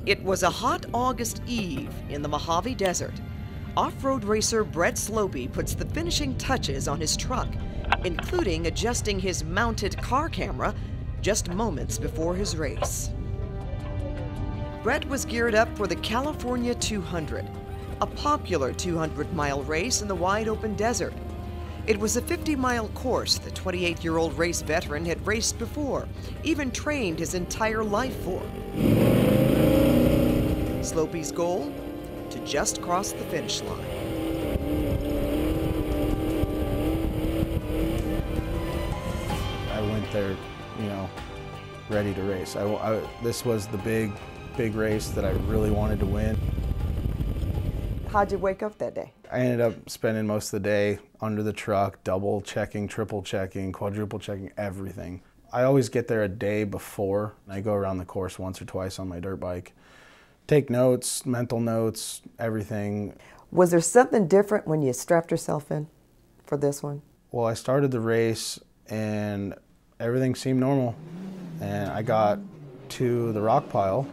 It was a hot August eve in the Mojave Desert. Off-road racer Brett Slopey puts the finishing touches on his truck, including adjusting his mounted car camera just moments before his race. Brett was geared up for the California 200, a popular 200-mile race in the wide-open desert. It was a 50-mile course the 28-year-old race veteran had raced before, even trained his entire life for. Slopey's goal? To just cross the finish line. I went there, ready to race. This was the big race that I really wanted to win. How'd you wake up that day? I ended up spending most of the day under the truck, double checking, triple checking, quadruple checking, everything. I always get there a day before. I go around the course once or twice on my dirt bike. Take notes, mental notes, everything. Was there something different when you strapped yourself in for this one? Well, I started the race and everything seemed normal. And I got to the rock pile,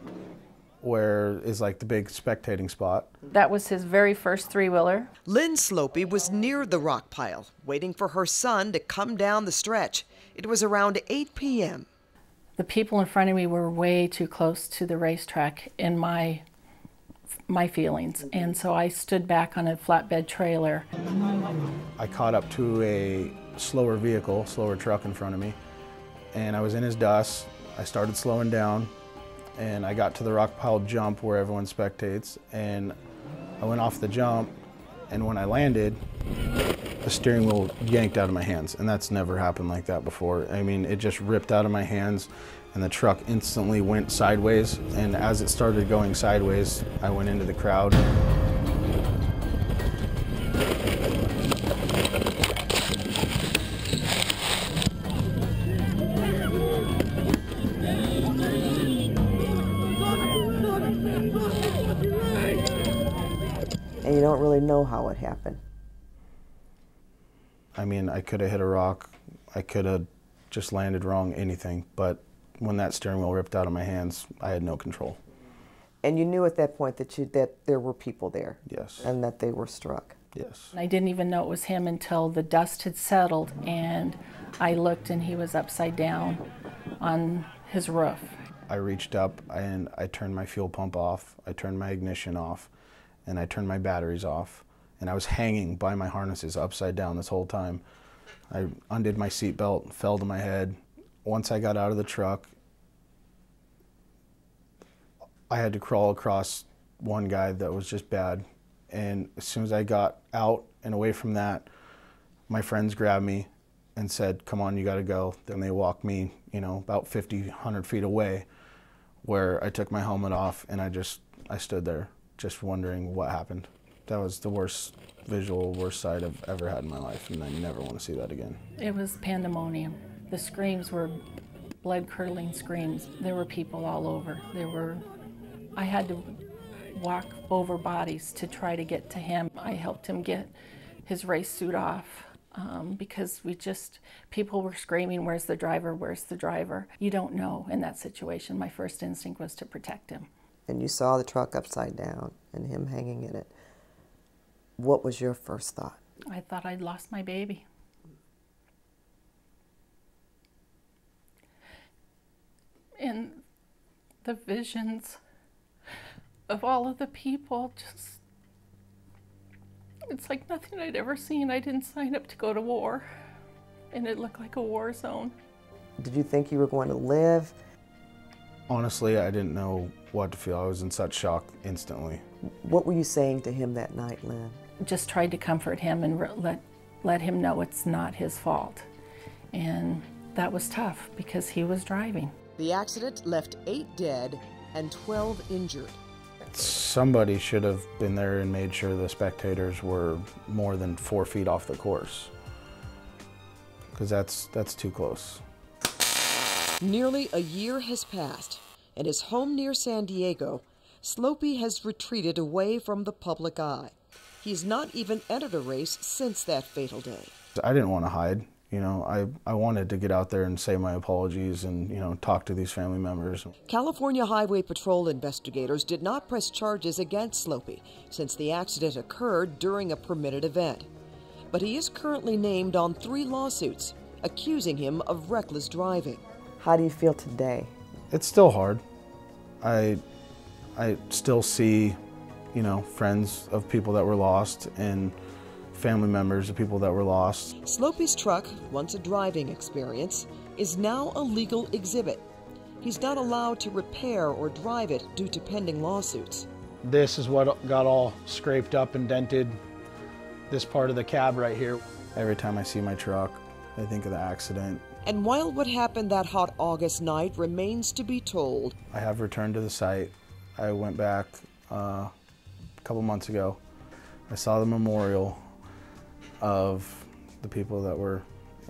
where is like the big spectating spot. That was his very first three-wheeler. Lynn Slopey was near the rock pile, waiting for her son to come down the stretch. It was around 8 p.m. The people in front of me were way too close to the racetrack in my feelings, and so I stood back on a flatbed trailer. I caught up to a slower truck in front of me, and I was in his dust. I started slowing down, and I got to the rock pile jump where everyone spectates, and I went off the jump, and when I landed, the steering wheel yanked out of my hands, and that's never happened like that before. I mean, it just ripped out of my hands, and the truck instantly went sideways, and as it started going sideways, I went into the crowd. And you don't really know how it happened. I mean, I could have hit a rock, I could have just landed wrong, anything, but when that steering wheel ripped out of my hands, I had no control. And you knew at that point that there were people there? Yes. And that they were struck? Yes. I didn't even know it was him until the dust had settled, and I looked and he was upside down on his roof. I reached up and I turned my fuel pump off, I turned my ignition off, and I turned my batteries off. And I was hanging by my harnesses upside down this whole time. I undid my seatbelt, fell to my head. Once I got out of the truck, I had to crawl across one guy that was just bad. And as soon as I got out and away from that, my friends grabbed me and said, "Come on, you gotta go." Then they walked me, about 50, 100 feet away, where I took my helmet off and I stood there just wondering what happened. That was the worst sight I've ever had in my life, and I never want to see that again. It was pandemonium. The screams were blood-curdling screams. There were people all over. I had to walk over bodies to try to get to him. I helped him get his race suit off because people were screaming, "Where's the driver? Where's the driver?" You don't know in that situation. My first instinct was to protect him. And you saw the truck upside down and him hanging in it. What was your first thought? I thought I'd lost my baby. And the visions of all of the people, it's like nothing I'd ever seen. I didn't sign up to go to war, and it looked like a war zone. Did you think you were going to live? Honestly, I didn't know what to feel. I was in such shock instantly. What were you saying to him that night, Lynn? Just tried to comfort him and let him know it's not his fault. And that was tough because he was driving. The accident left 8 dead and 12 injured. Somebody should have been there and made sure the spectators were more than 4 feet off the course, because that's too close. Nearly a year has passed. In his home near San Diego, Slopey has retreated away from the public eye. He's not even entered a race since that fatal day. I didn't want to hide. You know, I wanted to get out there and say my apologies and, you know, talk to these family members. California Highway Patrol investigators did not press charges against Slopey since the accident occurred during a permitted event. But he is currently named on 3 lawsuits accusing him of reckless driving. How do you feel today? It's still hard. I still see, you know, friends of people that were lost and family members of people that were lost. Slopey's truck, once a driving experience, is now a legal exhibit. He's not allowed to repair or drive it due to pending lawsuits. This is what got all scraped up and dented, this part of the cab right here. Every time I see my truck, I think of the accident. And while what happened that hot August night remains to be told, I have returned to the site. I went back a couple months ago. I saw the memorial of the people that were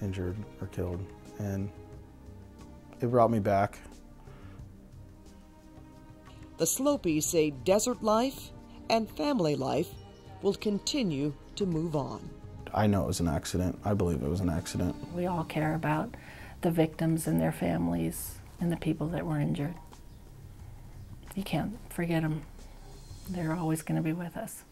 injured or killed, and it brought me back. the Slopeys say desert life and family life will continue to move on. I know it was an accident. I believe it was an accident. We all care about the victims and their families and the people that were injured. You can't forget them. They're always going to be with us.